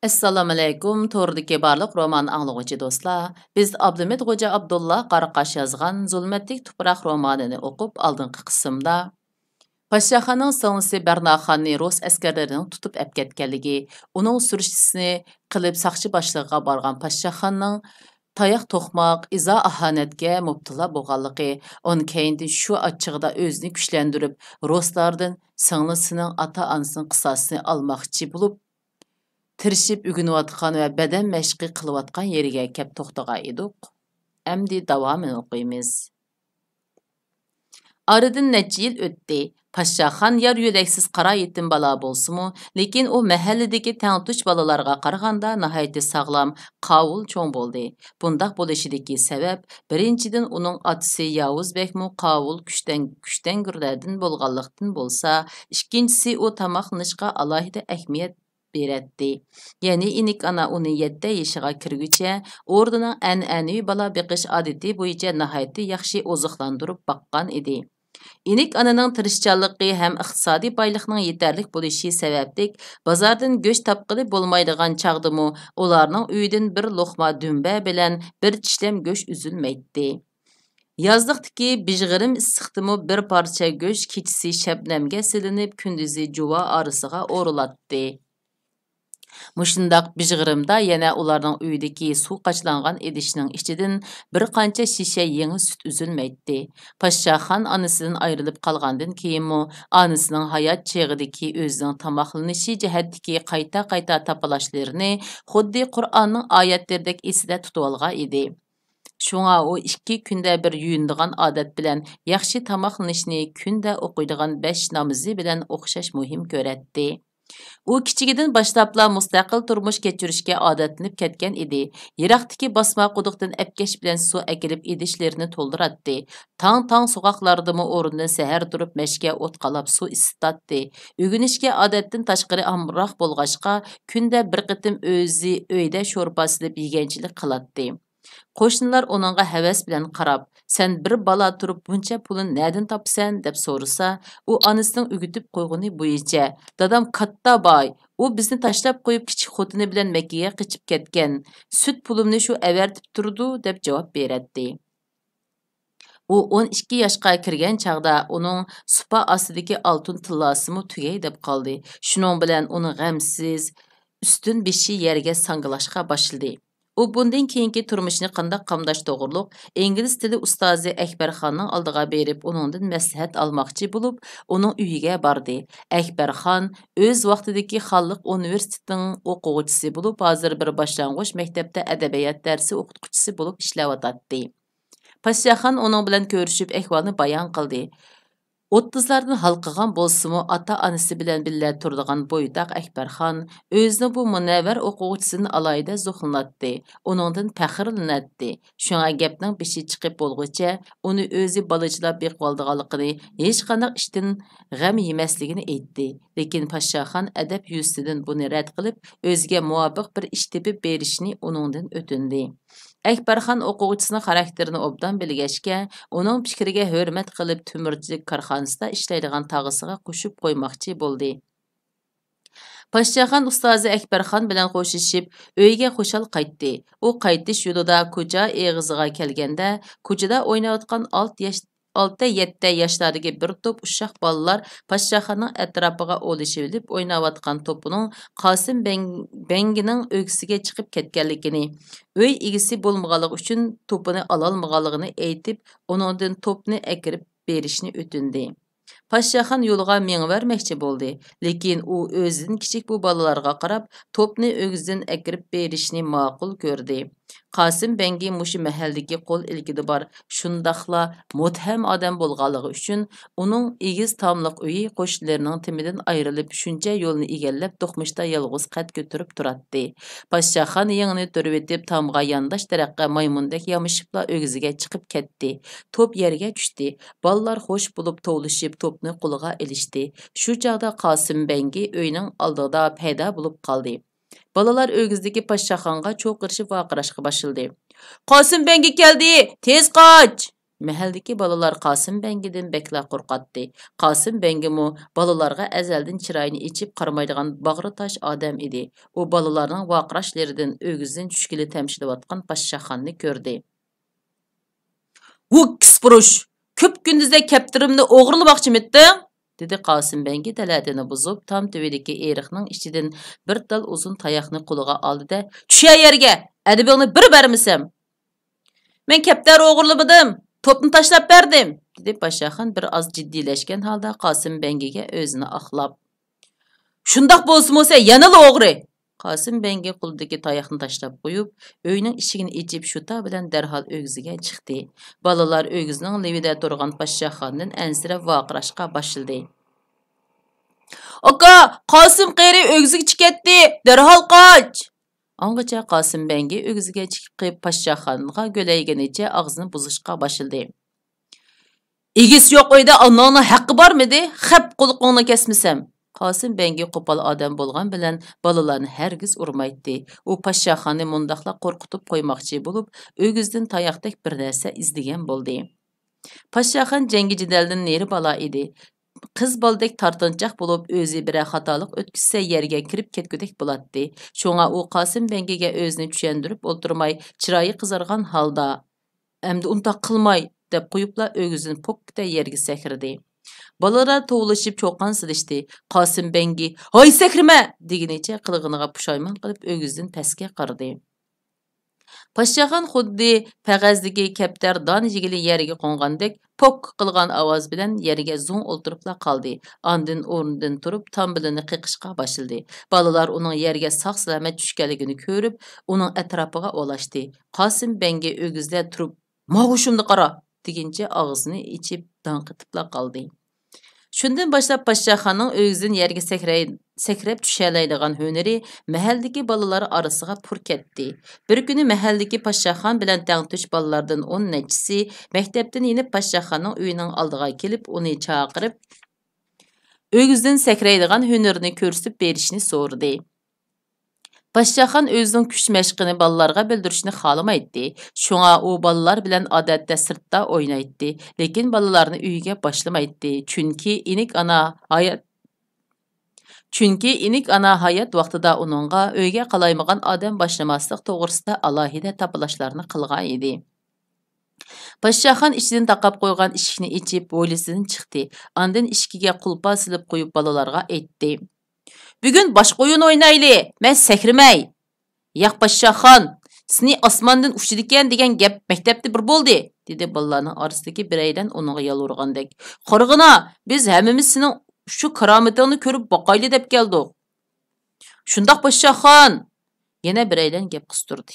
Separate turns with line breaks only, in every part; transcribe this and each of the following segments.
Assalamu alaykum, to'rdagi barliq roman anglag'uchi do'stlar. Biz Abdumid Xo'ja Abdullah Qaraqash yozgan Zulmatlik tuproq romanini o'qib, oldingi qismda Podshohning singlisi Barnoxonni rus askarlarining tutib olib ketganligi, uning surishtisini qilib saqchi boshlig'iga borgan Podshohning tayoq to'qmoq, izo ahonatga mubtalo bo'lganligi, on keyindan shu achchig'ida o'zini kuchlantirib, ruslardan singlisining ota-onasining qisosini olmoqchi bo'lib tirishib o'rganayotgan va badan mashqi qilayotgan yeriga kelib to'xtagan edik. Endi davomini o'qiymiz. Aradan necha yil o'tdi. Podshohxon yor yo'laksiz qaro yetim bola bo'lsa-mu, lekin u mahalladagi tangtuch bolalarga qaraganda nihoyatda sog'lom, qovul cho'ng bo'ldi. Bundaq bo'lishidagi sabab birinchidan uning otasi Yavuz bekmu qovul kuchtangurlardan bo'lganlikdan bo'lsa, ikkinchisi u tamoqlanishga alohida ahamiyat beradi. Ya'ni inik ana uni 7 yoshiga kirguncha o'rnining an'anaviy bola beqish odati bo'yicha nihoyatda yaxshi oziqlantirib boqqan edi. İnik ananing tirishchanligi ham iqtisodiy boylikning yetarli bo'lishi sababli bozordan go'sht topqili bo'lmaydigan chaqdimi ularning uyidan bir luqma dumba bilan bir tishlam go'sht uzilmaydi. Yazlıqdaki bijg'irim issiqdimi bir parcha go'sht kechisi shabnamga silinib, kunduzi juva orasiga o'rilatdi. Mushundaq bijg'irimda yana ularning uyidagi suv qachlangan idishning ichidan bir qancha shisha yangi sut uzilmaydi. Podshohxon onasidan ayrilib qolgandan keyinmi, onasining hayot chig'idagi o'zining tamoqlanishi jihatdagi qayta topalashlarini xuddi Qur'onning oyatlaridek esida tutib olgan edi. Şuna o 2 kunda bir yuyundigan odat bilan yaxshi tamoqlanishni kunda o'qiydigan 5 namozi bilan o'xshash muhim ko'radi. U kichigidan boshlabla mustaqil turmush kechirishga odatlanib ketgan edi. Yiroqdagi bosma quduqdan apkash bilan suv akilib idishlarini to'ldiratdi. Tang so'qoqlardimi o'rnidan sahar turib mashga o't qalab suv isitatdi. O'ginishga odatdan tashqari amroq bo'lg'achqa kunda bir qitim o'zi uyda sho'rpa silib yeganchilik qiladi. Qo'shnilar uningga havas bilan qarab, "Sen bir bala turib buncha pulni nerdan topsan?" deb so'rasa, u onasining o'gitib qo'yg'ini bo'yicha, "Dadam katta boy, u bizni tashlab qo'yib kichik xotini bilan Makkaga qochib ketgan. Sut pulimni shu avartib turdi" deb javob beradi. U 12 yoshga kirgan chaqda uning supa ostidagi oltin tillasimi tugay deb qoldi. Shuning bilan uni g'amsiz ustun beshi yerga sanglashga boshladi. U bundan keyingi turmushni qanday qamdash to'g'riliq ingliz tili ustozi Akbarxonning oldiga berib, uningdan maslahat olmoqchi bo'lib, uning uyiga bordi. Akbarxon o'z vaqtidagi Xalq universitetining o'quvchisi bo'lib, hozir bir boshlang'ich maktabda adabiyot darsi o'qituvchisi bo'lib ishlayotdi. Podshohxon uning bilan ko'rishib ahvolni bayon qildi. 30'lardan halqıgan bolsumu ata-onasi bilan birga turadigan bo'ydoq Akbarxon o'zini bu munavvar o'quvchisini alayda zo'xlanatdi. Uningdan faxrlanatdi. Shunga gapning beshi chiqib bo'lguncha uni o'zi balachilab beqib oldiganligini, hech qanday ishdan g'am yemasligini aytdi. Lekin Podshohxon adab yuzidan buni rad qilib, o'ziga muvofiq bir ish tepib berishni uningdan o'tindi. Akbarxon o'quvchisining xarakterini obdan bilgachga, uning fikriga hurmat qilib tumirchilik korxonasida ishlaydigan tog'isiga qo'shib qo'ymoqchi bo'ldi. Podshohxon ustozi Akbarxon bilan qo'shishib, uyiga xushal qaytdi. U qaytish yo'lida ko'cha eg'iziga kelganda, ko'chada o'ynayotgan 6-7 yoshlardagi bir to'p uşaq bolalar Podshohxonning atrofiga o'lishib olib o'ynayotgan to'pining Qosim bangining o'g'siga chiqib ketganligini, uy egisi bo'lmaganligi uchun to'pini ololmaganligini aytib, uningdan to'pni akirib berishni o'tindi. Podshohxon yo'lga mengvermoqchi bo'ldi, lekin u o'zidan kichik bu bolalarga qarab, to'pni o'g'zidan akirib berishni ma'qul ko'rdi. Qosim bangi mushu mahaldagi qo'l ilgidi bor, shundaqla mutham odam bo'lganligi uchun uning egiz tomliq uyi qo'shnilarining timidan ayrilib shuncha yo'lni egallab to'qmishda yolg'iz qad ko'tarib turadi. Podshohxon yengini turib etib tomga yondash taraqqa maymundek yamishibla o'g'ziga chiqib ketdi. To'p yerga tushdi. Bolalar xo'sh bo'lib tovlashib to'pni qo'liga ilishdi. Shu chaqda Qosim bangi uyning oldida paydo bo'lib qoldi. Balalar o'gizdagi Podshohxonga cho'qirishib vaqirashga boshladi. "Qosim bangi keldi! Tez qoch!" Мәһәлдәге балалар Qasım Bəngidən bəklə qorqatdı. Qasım Bəngimu balalarga əzəldən çirayını içib qarmaydigan bağrı taş adam idi. O balalarning vaqirashlaridan ögüzdən düşkili təmşiliyatqan Paşşaxanni gördü. "Hu kispuruş, köp gündüzdə kəptirimni o'g'irlamoqchimiding?" dedi Qasım Bəngi taladini buzub, tam tövedəki eriqning ichidan bir dal uzun tayoqni qo'liga oldi-da, "Tusha yerga, adibingni bir bermisam?" "Men kaptar o'g'irlamadim, topni tashlab berdim", dedi Paşaxan bir az jiddiylashgan holda Qasım Bəngiga o'zini oqlab. "Shundoq bo'lsa, yanala o'g'ri." Qasım Bəngi qo'lidagi tayoqni tashlab qo'yib, uyning eshigini ochib, shuta bilan darhol o'g'ziga chiqdi. Balalar o'g'izning levida turgan Paşaxondan ansirab vaqirashga boshladi. "Aka, Qasım qeri o'g'ziga chiqatdi, darhol qoch!" Angacha Qasım Bəngi o'g'ziga chiqib qilib Paşaxonga go'layganicha og'zini buzishga boshladi. "Egis yo'q uyda onangning haqqi bormidi? Xap qo'liqingni kesmasam." Qasım Bəngi qo'pol odam bo'lgan bilan balalarni hargiz urmaydi. U Paşaxonni mundaqla qo'rqitib qo'ymoqchi bo'lib, o'g'izdan tayoqdek bir narsa izlagan bo'ldi. Paşaxon jangi jidaldan neri bala edi. Qiz boldek tartinchoq bo'lib, o'zi bir xatolik o'tkazsa yerga kirib ketgudek bo'ladi. Shunga u Qasım Bəngiga o'zini tushuntirib o'ltirmay, chiroyi qizargan holda, "Endi undoq qilmay" deb qo'yibla o'g'izini pokda yerga sakridi. Balalar tovlashib cho'qan silishdi. Qasım Bəngi, "Hoy sakrima!" degenicha qilg'iniga pushaymon qilib o'g'izdan pastga qaradi. Paşaxon xuddi pag'azdagi kaptar don yigili yerga qo'ngandek pok qilgan ovoz bilan yerga zo'n o'ltiribla qoldi. Ondan o'rnidan turib tambilini qiqishga boshladi. Balalar uning yerga sog'-salomat tushganligini ko'rib, uning atrofiga olashdi. Qasım Bəngi o'g'izlar turib, "Mo'g'ushimni qara!" degancha og'zini ichib danqitibla qoldi. Shundan boshlab Paşaxonning o'g'zidan yerga sakrab tushalaydigan hunari mahalldagi balalar orasiga pur ketdi. Bir kuni mahalldagi Paşaxon bilan tangtush balalardan 10 nechisi maktabdan yenib Paşaxonning uyining oldiga kelib, uni chaqirib, o'g'zidan sakraydigan hunarini ko'rsatib berishni so'radi. Paşaxon o'zining kuch mashqini balalarga bildirishni xolamaydi. Shunga u balalar bilan odatda sirtda o'ynaydi, lekin balalarni uyiga boshlamaydi. Chunki inik ana hayot vaqtida uningga uyga qalaymagan odam boshlamaslik to'g'risida alohida tapilashlarni qilgan edi. Paşaxon ichidan taqab qo'ygan eshikni ichib, bo'ylisidan chiqdi. Ondan eshikka qulpa silib qo'yib balalarga aytdi. "Bugun boshqa o'yin o'ynayli, men sakrimay." "Yo'q Paşaxon, seni osmondan uchidikan degan gap maktabda bir bo'ldi", dedi balalarning orasidagi biraydan uningga yolvurgandek. "Qorg'ina, biz hammamiz sening shu karomatingni ko'rib boqayli deb keldik." "Shundoq Paşaxon", yana biraydan gap qistirdi.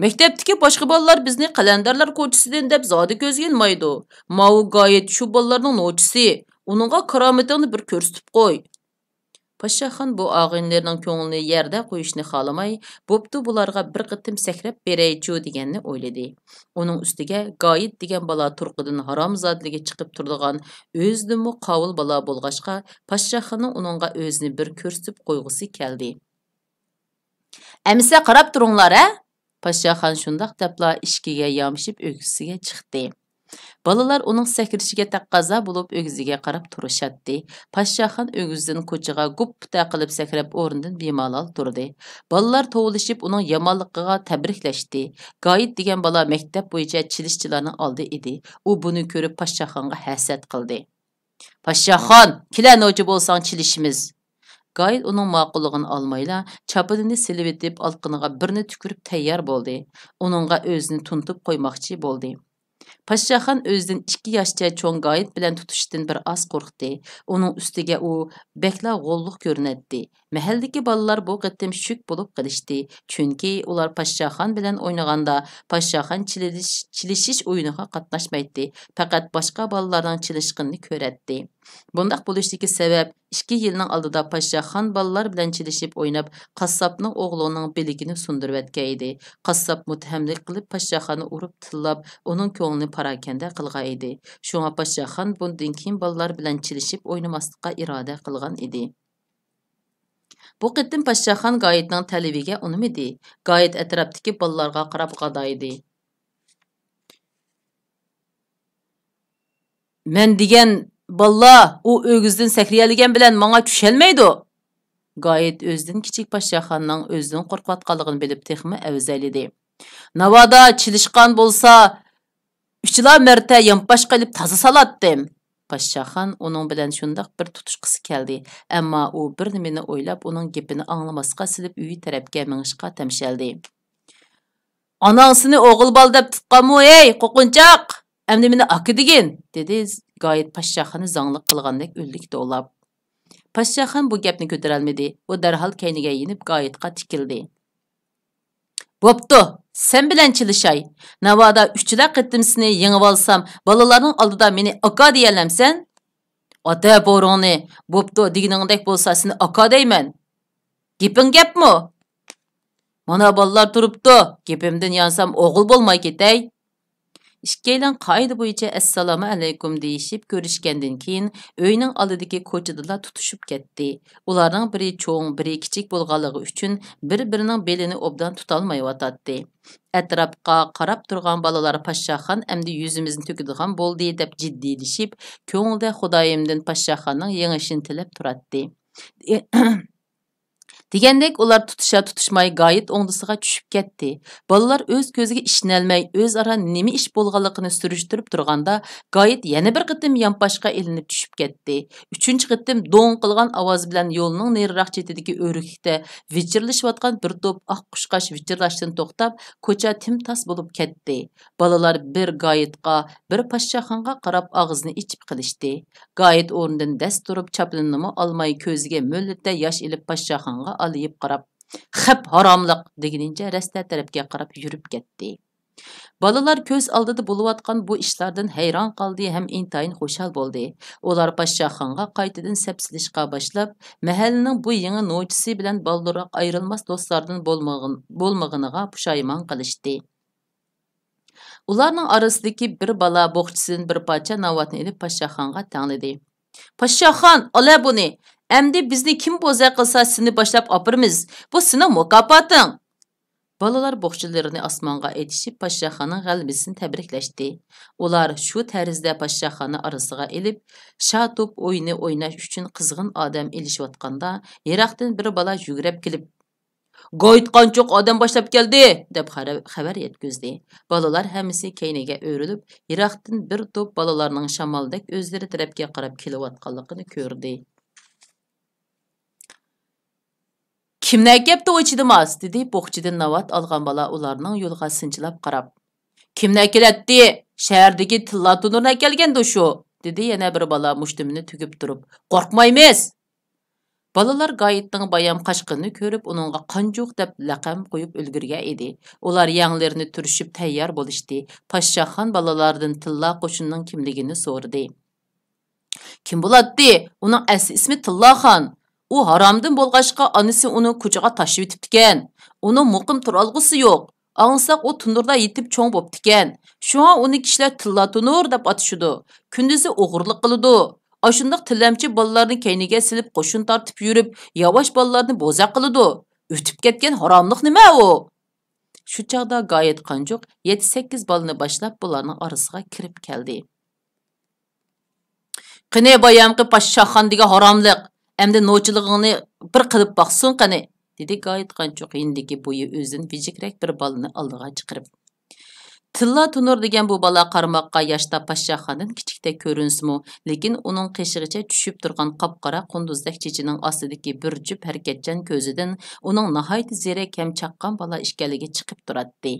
"Maktabdagi boshqa bolalar bizni qalandarlar ko'chasidan deb zodi ko'zga ilmaydi. Mau g'oyat shu bolalarning nochisi, uningga karomatingni bir ko'rsatib qo'y." Paşaxon bu og'inlarning ko'nglini yerda qo'yishni xolamay, bo'pti bularga bir qitim sakrab beraychu deganni o'yladi. Uning ustiga G'oyit degan bola turqidan haromzodligi chiqib turadigan, o'zidimi qovul bola bo'lg'achqa, Paşaxonning uningga o'zini bir ko'rsatib qo'yg'isi keldi. "Amsa qarab turinglar, a?" Paşaxon shundoq debla ishkiga yomishib o'g'isiga chiqdi. Balalar uning sakrishiga taqozo bo'lib o'g'ziga qarab turishadi. Paşaxon o'g'zidan ko'chaga gupta qilib sakrab o'rnidan bemalol turdi. Balalar tovlashib uning yomonligiga tabriklashdi. G'oyit degan bola maktab bo'yicha chilishchilarning oldi edi. U buni ko'rib Paşaxonga hasad qildi. "Paşaxon, kilanochi bo'lsang chilishimiz." G'oyit uning ma'qulligini olmayla chapinini silib etib, olqiniga birni tukirib tayyor bo'ldi. Uningga o'zini tuntib qo'ymoqchi bo'ldi. Paşaxon o'zidan 2 yoshcha cho'ng G'oyit bilan tutishdan bir oz qo'rqdi. Uning ustiga u bekla g'olliq ko'rinadi. Mahalldagi bolalar bu qitim shuk bo'lib qilishdi. Chunki ular Paşaxon bilan o'ynaganda Paşaxon chilishish o'yiniga qatnashmaydi. Faqat boshqa bolalarning chilishqinini ko'radi. Bundaq bo'lishdagi sabab 2 yilning oldida Paşaxon bolalar bilan chilishib o'ynab, qassobning o'g'lining biligini sundirib etgan edi. Qassob mutahamlik qilib Paşaxonni urib tillab, uning ko'nglini parakanda qilgan edi. Shunga Paşaxon bundan keyin bolalar bilan chilishib o'ynamaslikka iroda qilgan edi. Bu qitim Paşaxon G'oyitning talibiga unimidi. G'oyit atrofdagi bolalarga qarab qadaydi. Men degan balla u ögüzdün sakriyaligan bilan manga tushalmaydi. Gayet özdən kichik Poshshaxonning o'zidan qo'rqayotganligini bilib texmi avzalidi. Navoda chilishqan bo'lsa, uchlar marta yampash qilib toza salatdim. Poshshaxon uning bilan shundoq bir tutishqisi keldi, ammo u bir nimani o'ylab uning gapini anglamasqa silib uyi tarafga mingishqa tamshaldi. Anangsini o'g'il bol deb tutqanmi, ey qo'qinchoq? Endi meni aka degin, dedi Gayet Poshshaxonni zanglik qilgandek o'llik do'lab. Poshshaxon bu gapni ko'tarolmadi. U darhol kayniga yinib Gayetga tikildi. Bo'pti, sen bilan chilishay. Navoda uchlar qitimsini yengib olsam, bolalarning oldida meni aka deyalamsan? Ota bo'roni, bo'pti deganingdek bo'lsa seni aka deyman. Gaping gapmi? Mana bolalar turibdi, gapimdan yansam o'g'il bo'lmay ketay. İkkilan qoida bo'yicha assalomu alaykum deyishib ko'rishgandan keyin uyning oldidagi ko'chada tutishib ketdi. Ularning biri cho'ng, biri kichik bo'lganligi uchun bir-birining belini obdan tutolmayotdi. Atrofga qarab turgan bolalar Poshshaxon endi yuzimizni to'kadigan bo'ldi deb jiddiylashib, ko'ngilda Xudoyimdan Poshshaxonning yengishini tilab turadi. Degandek ular tutishmay Gayet o'ngdisiga tushib ketdi. Bolalar o'z ko'ziga ishonolmay, o'zaro nima ish bo'lganligini surishtirib turganda Gayet yana bir qitim yampashqa ilinib tushib ketdi. Uchinchi qitim do'ng qilgan ovoz bilan yo'lning nariroq chetidagi o'riklikda vichirlashayotgan bir to'p oq qushqash vichirlashdan to'xtab, ko'cha timtas bo'lib ketdi. Bolalar bir Gayetga, bir Poshshaxonga qarab og'izni ichib qilishdi. Gayet o'rnidan dast turib chaplinini olmay ko'ziga mo'llatda yosh ilib Poshshaxonga alayib qarab, "Xip haromliq" deginincha rasta tarafga qarab yurib ketdi. Bolalar ko'z oldida bo'layotgan bu ishlardan hayron qoldi ham intayin xushal bo'ldi. Ular Poshshaxonga qaytadan sapsilishga boshlab, mahallaning bu yangi nochisi bilan balduroq ayrilmas do'stlardan bo'lmaganiga pushaymon qilishdi. Ularning orasidagi bir bola bo'qchisidan bir parcha navatni ilib Poshshaxonga tanladi. "Poshshaxon, ola buni. Endi bizni kim bo'za qilsa seni boshlab opirmiz. Bu sening mukofoting." Bolalar bo'qchilarini osmonga etishib Poshshaxonning g'alabasini tabriklashdi. Ular shu tarzda Poshshaxonni orasiga ilib, shatub o'yini o'ynash uchun qizg'in odam ilishayotganda, yiroqdan bir bola yugurib kelib, "Gayet qanchoq odam boshlab keldi" deb xabar yetkazdi. Bolalar hammasi kayniga o'rilib, yiroqdan bir to'p bolalarning shamoldek o'zlari tarafga qarab kelayotganligini ko'rdi. "Kimlar gapda o'chidimas?" dedi bo'qchidan navat olgan bola ularning yo'lga sinchilab qarab. "Kimlar kelatdi? Shahardagi tilla tunurna kelgandi shu" dedi yana bir bola mushtumini tugib turib. "Qo'rqmaymiz." Bolalar Gayetning bayam qashqini ko'rib, uningga qanjoq deb laqam qo'yib ulgurgan edi. Ular yanglarini turishib tayyor bo'lishdi. Poshshaxon bolalardan tilla qo'shinning kimligini so'radi. "Kim bo'ladi? Uning asli ismi Tillaxon. U haromdan bo'lg'achqa onasi uni ko'chaga tashib yetibdikan. Uni muqim turolg'isi yo'q. Angsak u tunurda yetib cho'ng bo'ptikan. Shunga uni kishilar Tilla tunur deb atishidi. Kunduzi o'g'irlik qiladi. Ashundaq tilamchi bolalarni kayniga silib qo'shin tortib yurib, yavash bolalarni bo'za qiladi. O'tib ketgan haromlik nima u?" Shu chaqda Gayet qanjoq 7-8 bolani boshlab bularning orasiga kirib keldi. "Qani bayamqi Poshshaxon degan haromlik. Endi nochilig'ingni bir qilib baqsin qani", dedi Gayet qanchoq yindagi bo'yi o'zidan vijikrak bir bolani oldiga chiqarib. Tilla tunur degan bu bola qarmoqqa yoshda Poshshaxondan kichikda ko'rinsimi, lekin uning qishig'icha tushib turgan qop-qora qunduzdek chechining ostidagi bir jup harakatchan ko'zidan uning nihoyat ziyrak ham chaqqon bola ekanligi chiqib turadi.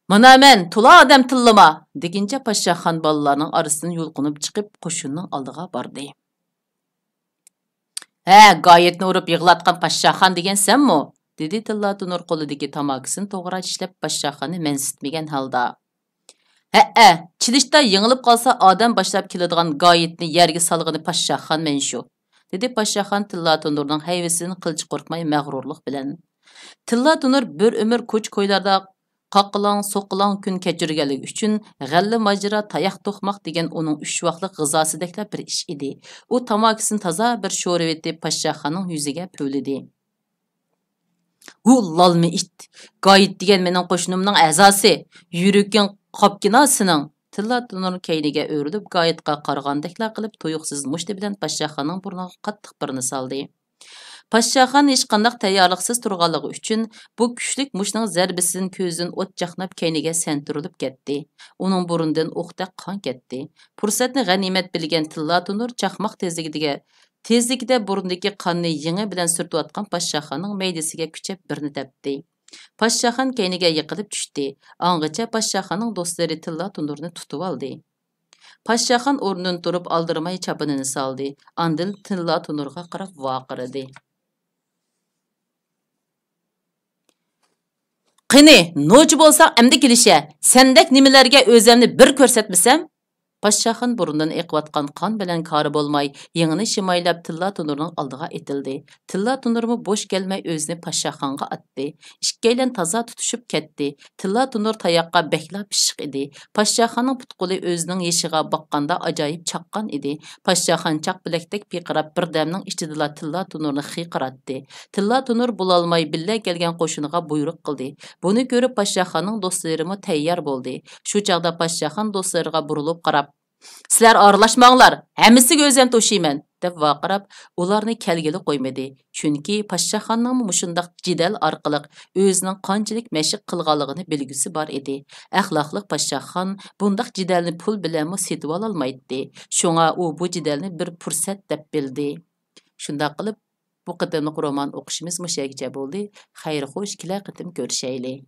"Mana men tula odam tillama" deguncha Poshshaxon bolalarning orasidan yulqinib chiqib qo'shinning oldiga bordi. "Ha, Gayetni urib yig'latgan Poshshaxon degan senmi?" dedi Tilla tunur qo'lidagi tamakisini to'g'ri tishlab Poshshaxonni mensitmagan holda. "Ha, chilishda yengilib qolsa odam boshlab keladigan Gayetni yerga solg'ini Poshshaxon men shu", dedi Poshshaxon Tilla tunurning hayvisidan qilchi qo'rqmay mag'rurlik bilan. Tilla tunur bir umr ko'ch-ko'ylarda qoqqilang-so'qqilang kun kechirganligi uchun g'alla majra tayoq to'qmoq degan uning 3 vaqtlik g'izosidaglar bir ish edi. U tamakisini toza bir sho'rib etib Poshshaxonning yuziga puvlidi. "Hu lalmi it. Gayet degan mening qo'shnimning a'zosi. Yuraging qopkina sening", Tilla Tunur keyniga o'rilib, gayetqa qaragandekla qilib, tuyuqsiz mushti bilan Pashshaxonning burniga qattiq birini saldi. Pashshaxon hech qanday tayyorliqsiz turganligi uchun bu kuchlik mushning zarbisidan ko'zidan o't chaqnab keyniga santirilib ketdi. Uning burundan o'qdek qon ketdi. Fursatni g'animat bilgan Tilla Tunur chaqmoq tezligida burundagi qonni yingi bilan surtayotgan Pashshaxonning maydasiga kuchab birini tepdi. Pashshaxon keyniga yiqilib tushdi. Angacha Pashshaxonning do'stlari Tilla Tunurni tutib oldi. Pashshaxon o'rnidan turib aldirmay chapinini soldi. Andil Tilla Tunurga qarab vaqirdi. Qini, nochi bo'lsaq amdi kelisha. Sendek nimalarga o'zimni bir ko'rsatmasam? Pashshaxon burundan eqiyotgan qon bilan kori bo'lmay, yengini shimaylab Tilla Tunurning oldiga etildi. Tilla Tunurmi bo'sh kelmay o'zini Pashshaxonga atdi. Ikkilan toza tutishib ketdi. Tilla Tunur tayoqqa bekla pishiq edi. Pashshaxonning putquli o'zining yeshiga boqqanda ajoyib chaqqan edi. Pashshaxon chaq bilakdek piqirab birdamning ichidala Tilla Tunurni xiqiratdi. Tilla Tunur bulolmay billa kelgan qo'shiniga buyruq qildi. Buni ko'rib Pashshaxonning do'stlarimi tayyor bo'ldi. Shu chaqda Pashshaxon do'stlariga burilib qarab, "Sizlar aralashmanglar, hammasiga o'zim to'shiyman" deb vaqirab, ularni kelgili qo'ymadi. Chunki Pashshaxonning mushundaq jidal orqali o'zining qanchalik mashq qilganligini bilgisi bor edi. Axloqli Pashshaxon bundaq jidalni pul bilan setib ololmaydi. Shunga u bu jidalni bir fursat deb bildi. Shundaq qilib bu qitimliq roman o'qishimiz mushagicha bo'ldi. Xayr xo'sh, kelar qitim ko'rishaylik.